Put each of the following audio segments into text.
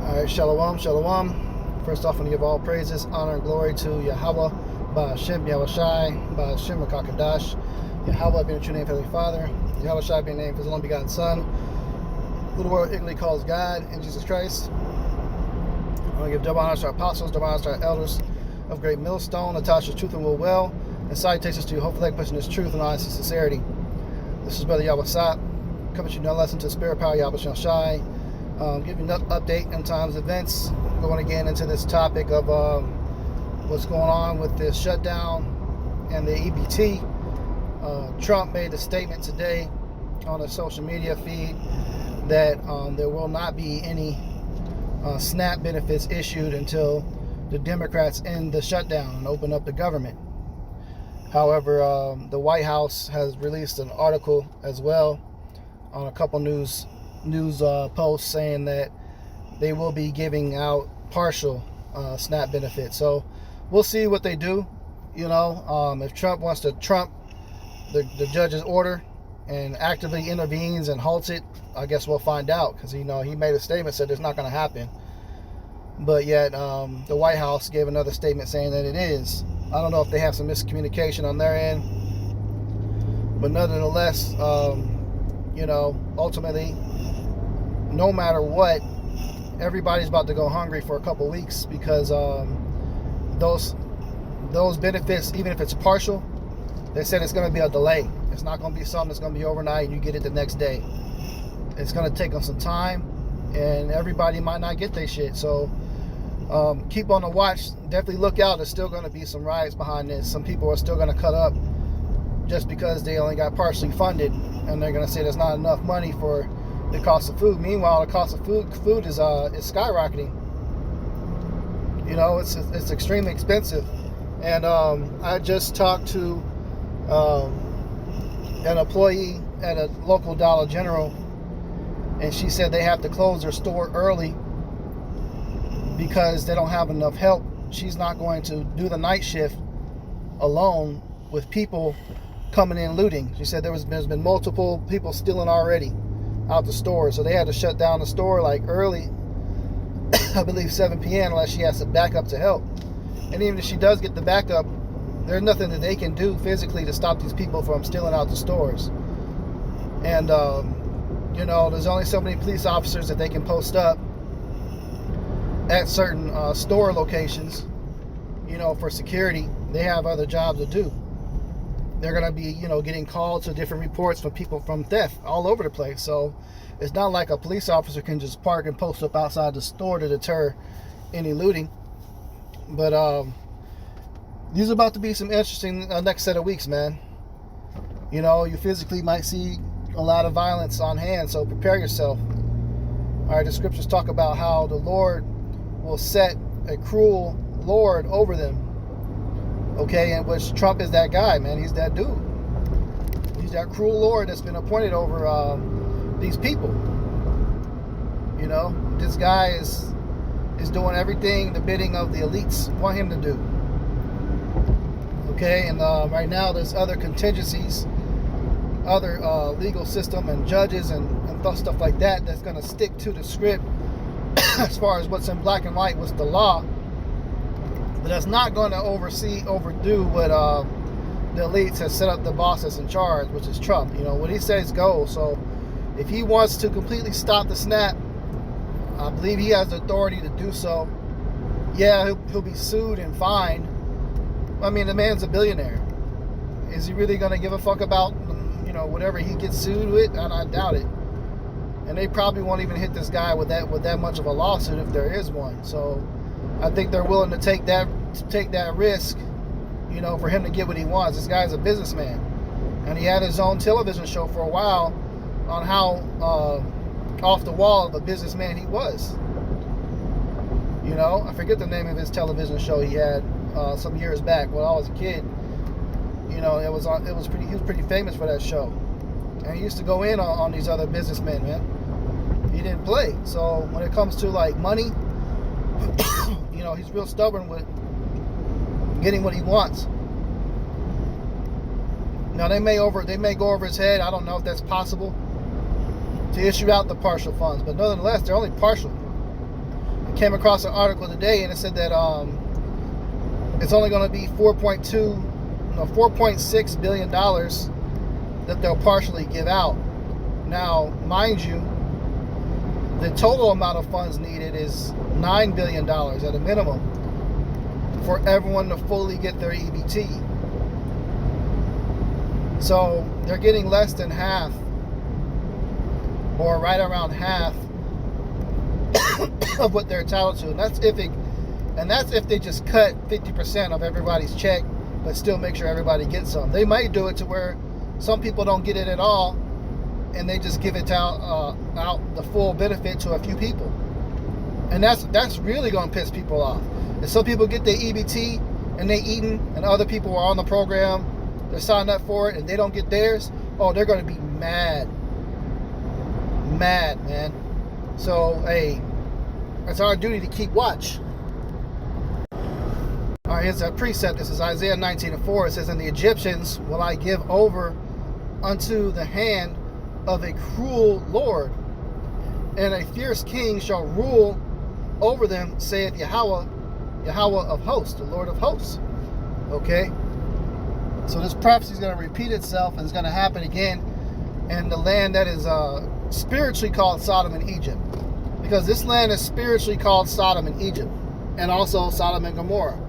Alright, shalom, shalom. First off, I want to give all praises, honor, and glory to Yahweh, Ba'ashem, Yahushai, Ba'ashem, Rakakadash. Yahweh being the true name of Heavenly Father, Yahushai being named for His only begotten Son, who the world ignorantly calls God, in Jesus Christ. I want to give double honor to our apostles, double honor to our elders of Great Millstone, Natasha's Truth and Will Well, and salutations to you, hopefully pushing this truth and honesty and sincerity. This is Brother Yahweh Sap, coming to you no less into Spirit Power Yahweh Shai. Giving an update on times events, going again into this topic of what's going on with this shutdown and the EBT. Trump made a statement today on a social media feed that there will not be any SNAP benefits issued until the Democrats end the shutdown and open up the government. However, the White House has released an article as well on a couple news posts saying that they will be giving out partial SNAP benefits. So we'll see what they do. If Trump wants to trump the judge's order and actively intervenes and halts it, I guess we'll find out, because he made a statement, said it's not going to happen, but yet the White House gave another statement saying that it is. I don't know if they have some miscommunication on their end, but nonetheless, ultimately, no matter what, everybody's about to go hungry for a couple weeks, because those benefits, even if it's partial, they said it's going to be a delay. It's not going to be something that's going to be overnight and you get it the next day. It's going to take them some time, and everybody might not get their shit. So keep on the watch. Definitely look out. There's still going to be some riots behind this. Some people are still going to cut up just because they only got partially funded, and they're going to say there's not enough money for the cost of food. Meanwhile, the cost of food is skyrocketing. It's extremely expensive. And I just talked to an employee at a local Dollar General, and she said they have to close their store early because they don't have enough help. She's not going to do the night shift alone with people coming in looting. She said there's been multiple people stealing already out the store, so they had to shut down the store like early, I believe 7 p.m. unless she has to back up to help. And even if she does get the backup, there's nothing that they can do physically to stop these people from stealing out the stores. And there's only so many police officers that they can post up at certain store locations, for security. They have other jobs to do. They're going to be, getting called to different reports from people from theft all over the place. So it's not like a police officer can just park and post up outside the store to deter any looting. But these are about to be some interesting next set of weeks, man. You physically might see a lot of violence on hand, so prepare yourself. All right, the scriptures talk about how the Lord will set a cruel Lord over them. Okay, and which Trump is that guy, man. He's that dude. He's that cruel Lord that's been appointed over these people. This guy is doing everything the bidding of the elites want him to do. Okay, and right now there's other contingencies, other legal system and judges and stuff like that that's going to stick to the script as far as what's in black and white, what's the law. But that's not going to overdo what the elites have set up the boss that's in charge, which is Trump. What he says goes. So if he wants to completely stop the snap, I believe he has the authority to do so. Yeah, he'll be sued and fined. I mean, the man's a billionaire. Is he really going to give a fuck about, whatever he gets sued with? I doubt it. And they probably won't even hit this guy with that much of a lawsuit if there is one. So I think they're willing to take that risk, for him to get what he wants. This guy's a businessman, and he had his own television show for a while on how off the wall of a businessman he was. I forget the name of his television show he had some years back when I was a kid. He was pretty famous for that show, and he used to go in on these other businessmen, man. He didn't play. So when it comes to like money, he's real stubborn with getting what he wants. Now they may go over his head. I don't know if that's possible to issue out the partial funds, but nonetheless, they're only partial. came across an article today, and it said that it's only going to be $4.6 billion that they'll partially give out. Now, mind you, the total amount of funds needed is $9 billion at a minimum for everyone to fully get their EBT. So they're getting less than half, or right around half of what they're entitled to. And that's if they just cut 50% of everybody's check, but still make sure everybody gets some. They might do it to where some people don't get it at all, and they just give it out the full benefit to a few people. And that's really going to piss people off. If some people get their EBT and they eating, and other people are on the program, they're signed up for it, and they don't get theirs, oh, they're going to be mad, man. So, hey, it's our duty to keep watch. All right, here's a precept. This is Isaiah 19:4. It says, "And the Egyptians will I give over unto the hand of a cruel Lord, and a fierce king shall rule over them, saith Yahweh of hosts," the Lord of hosts. Okay? So this prophecy is going to repeat itself, and it's going to happen again in the land that is spiritually called Sodom and Egypt. Because this land is spiritually called Sodom and Egypt, and also Sodom and Gomorrah.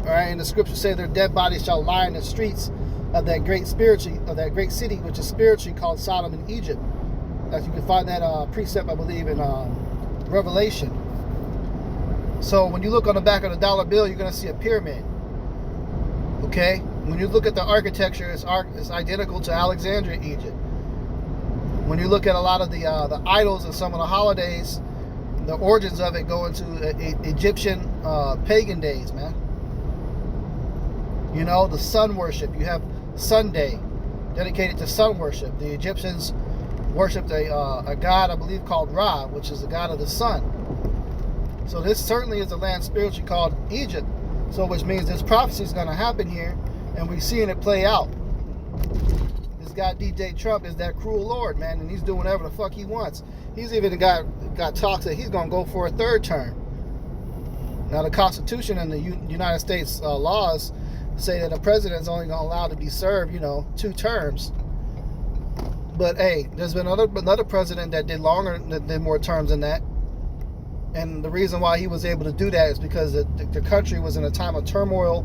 All right, and the scriptures say their dead bodies shall lie in the streets of that great city, which is spiritually called Sodom and Egypt. As you can find that precept, I believe, in Revelation. So when you look on the back of the dollar bill, you're going to see a pyramid. Okay, when you look at the architecture, it's identical to Alexandria, Egypt. When you look at a lot of the idols and some of the holidays, the origins of it go into Egyptian pagan days, man. You know, the sun worship. You have Sunday, dedicated to sun worship. The Egyptians worshipped a god, I believe, called Ra, which is the god of the sun. So this certainly is a land spiritually called Egypt. So which means this prophecy is going to happen here, and we're seeing it play out. This guy DJ Trump is that cruel Lord, man, and he's doing whatever the fuck he wants. He's even got talks that he's going to go for a third term. Now the Constitution and the United States laws say that a president's only going to allow to be served, 2 terms. But hey, there's been another president that did more terms than that. And the reason why he was able to do that is because the country was in a time of turmoil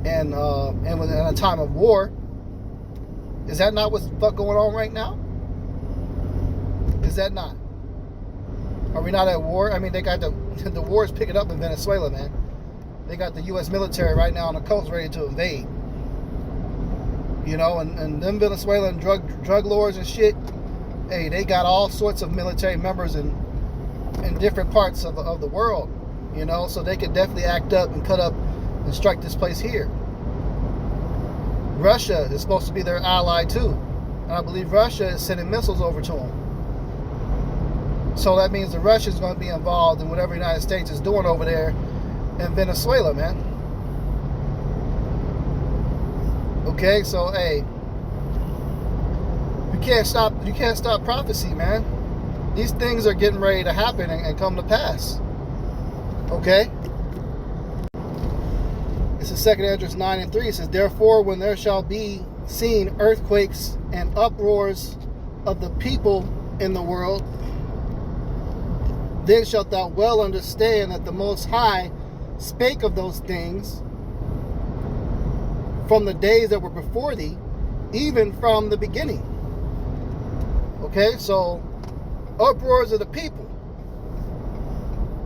and was in a time of war. Is that not what's fuck going on right now? Is that not? Are we not at war? I mean, they got the war is picking up in Venezuela, man. They got the U.S. military right now on the coast ready to invade. And them Venezuelan drug lords and shit, hey, they got all sorts of military members in different parts of the world, so they could definitely act up and cut up and strike this place here. Russia is supposed to be their ally too, and I believe Russia is sending missiles over to them. So that means the Russians going to be involved in whatever the United States is doing over there in Venezuela, man. Okay, so hey, you can't stop prophecy, man. These things are getting ready to happen and come to pass. Okay? This is 2 Esdras 9:3. It says, "Therefore, when there shall be seen earthquakes and uproars of the people in the world, then shalt thou well understand that the Most High spake of those things from the days that were before thee, even from the beginning." Okay, so uproars of the people.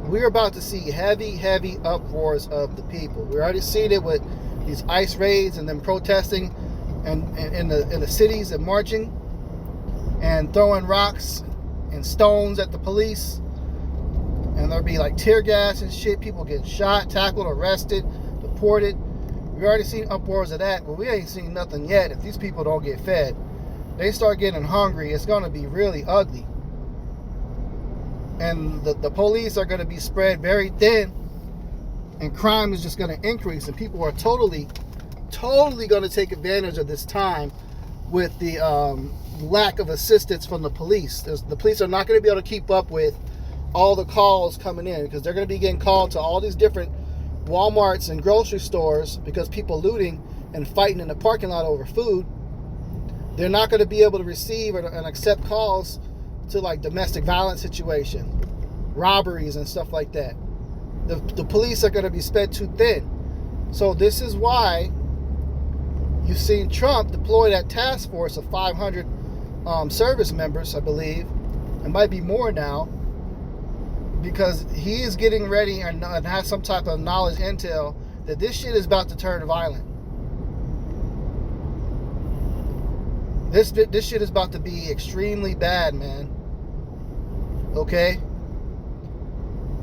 We're about to see heavy uproars of the people. We already seen it with these ICE raids and them protesting and in the cities and marching and throwing rocks and stones at the police. And there'll be like tear gas and shit. People getting shot, tackled, arrested, deported. We already seen uproars of that, but we ain't seen nothing yet. If these people don't get fed, they start getting hungry, it's going to be really ugly. And the police are going to be spread very thin, and crime is just going to increase, and people are totally going to take advantage of this time with the lack of assistance from the police. The police are not going to be able to keep up with all the calls coming in, because they're going to be getting called to all these different Walmarts and grocery stores because people looting and fighting in the parking lot over food. They're not going to be able to receive and accept calls to like domestic violence situations, robberies and stuff like that. The police are going to be spread too thin. So this is why you've seen Trump deploy that task force of 500 service members, I believe. It might be more now, because he is getting ready and has some type of knowledge, intel, that this shit is about to turn violent. This shit is about to be extremely bad, man. Okay?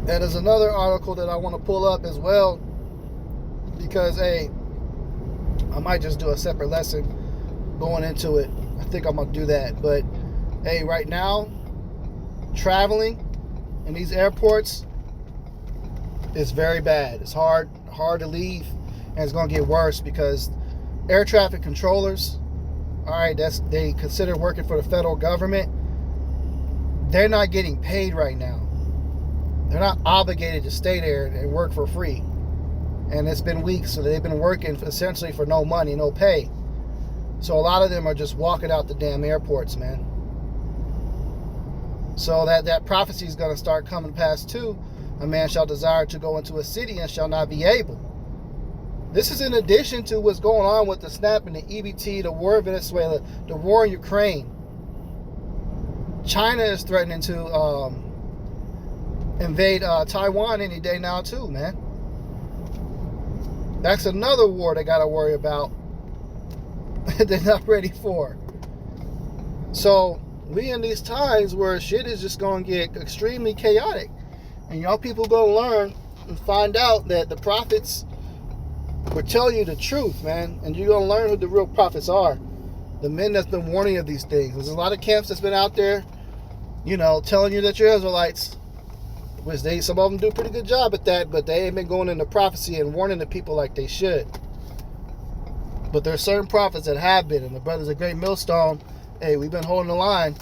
And there's another article that I want to pull up as well, because, hey, I might just do a separate lesson going into it. I think I'm going to do that. But, hey, right now, traveling in these airports is very bad. It's hard to leave, and it's going to get worse because air traffic controllers, all right, they consider working for the federal government. They're not getting paid right now. They're not obligated to stay there and work for free. And it's been weeks, so they've been working essentially for no money, no pay. So a lot of them are just walking out the damn airports, man. So that prophecy is going to start coming past too. A man shall desire to go into a city and shall not be able. This is in addition to what's going on with the SNAP and the EBT, the war in Venezuela, the war in Ukraine. China is threatening to invade Taiwan any day now too, man. That's another war they got to worry about. They're not ready for. So we in these times where shit is just going to get extremely chaotic. And y'all people going to learn and find out that the prophets were telling you the truth, man. And you're going to learn who the real prophets are. The men that's been warning of these things. There's a lot of camps that's been out there, you know, telling you that you're Israelites. Which some of them do a pretty good job at that, but they ain't been going into prophecy and warning the people like they should. But there are certain prophets that have been, and the brothers of Great Millstone, hey, we've been holding the line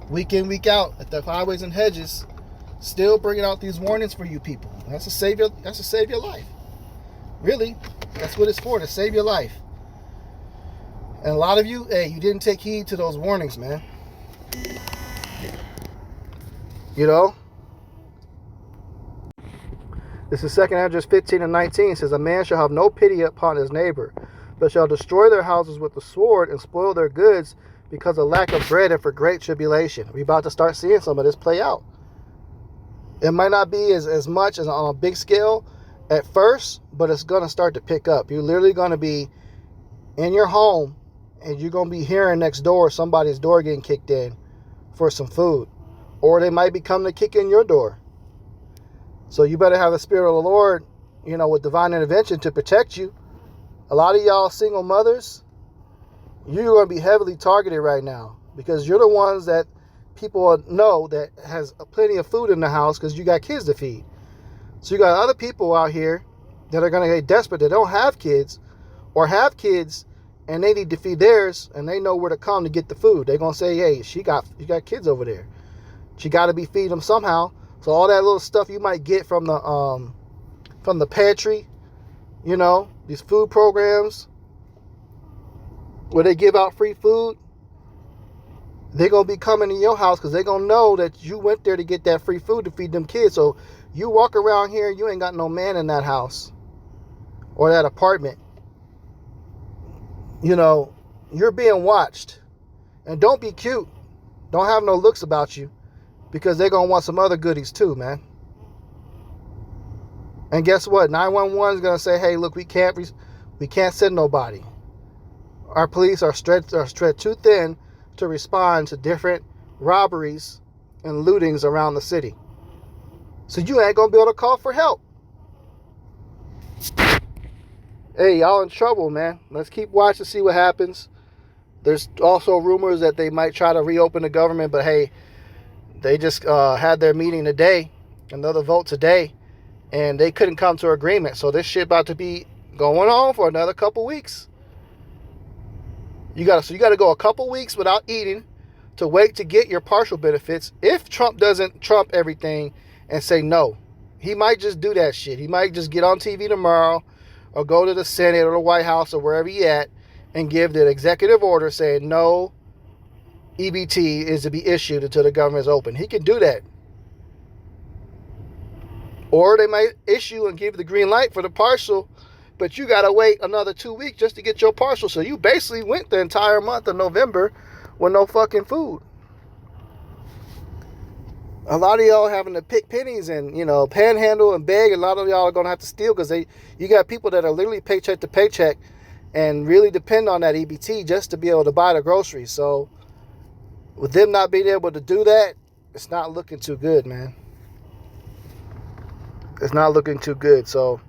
week in, week out at the highways and hedges, still bringing out these warnings for you people. That's to save your life. Really, that's what it's for, to save your life. And a lot of you, hey, you didn't take heed to those warnings, man. You know? This is 2 Esdras 15 and 19. It says, a man shall have no pity upon his neighbor, but shall destroy their houses with the sword and spoil their goods because of lack of bread and for great tribulation. We're about to start seeing some of this play out. It might not be as much as on a big scale at first, but it's going to start to pick up. You're literally going to be in your home and you're going to be hearing next door somebody's door getting kicked in for some food. Or they might be coming to kick in your door. So you better have the Spirit of the Lord, you know, with divine intervention to protect you. A lot of y'all single mothers, you're going to be heavily targeted right now because you're the ones that people know that has plenty of food in the house because you got kids to feed. So you got other people out here that are going to get desperate that don't have kids or have kids and they need to feed theirs and they know where to come to get the food. They're going to say, hey, you got kids over there. She got to be feeding them somehow. So all that little stuff you might get from the pantry, you know, these food programs where they give out free food, they're going to be coming to your house because they're going to know that you went there to get that free food to feed them kids. So you walk around here, you ain't got no man in that house or that apartment. You know, you're being watched. And don't be cute. Don't have no looks about you. Because they're going to want some other goodies too, man. And guess what? 911 is going to say, hey, look, we can't send nobody. Our police are stretched too thin to respond to different robberies and lootings around the city. So you ain't going to be able to call for help. Hey, y'all in trouble, man. Let's keep watching to see what happens. There's also rumors that they might try to reopen the government, but hey, they just had their meeting today, another vote today, and they couldn't come to agreement. So this shit about to be going on for another couple weeks. You got to go a couple weeks without eating to wait to get your partial benefits if Trump doesn't trump everything and say no. He might just do that shit. He might just get on TV tomorrow or go to the Senate or the White House or wherever he at and give the executive order saying no EBT is to be issued until the government is open. He can do that. Or they might issue and give the green light for the partial, but you got to wait another 2 weeks just to get your partial. So you basically went the entire month of November with no fucking food. A lot of y'all having to pick pennies and, panhandle and beg. A lot of y'all are going to have to steal because you got people that are literally paycheck to paycheck and really depend on that EBT just to be able to buy the groceries. So with them not being able to do that, it's not looking too good, man. It's not looking too good. So,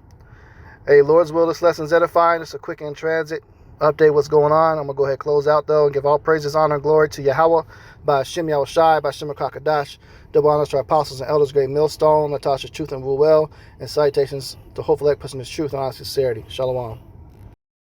hey, Lord's will, this lesson's edifying. It's a quick in transit update what's going on. I'm going to go ahead and close out, though, and give all praises, honor, and glory to Yahweh, by Hashem Yahushai, by Hashem Kakadash, double honors to our apostles and elders, great millstone, Natasha's truth and rule well, and salutations to hopefully that person is truth and honest sincerity. Shalom.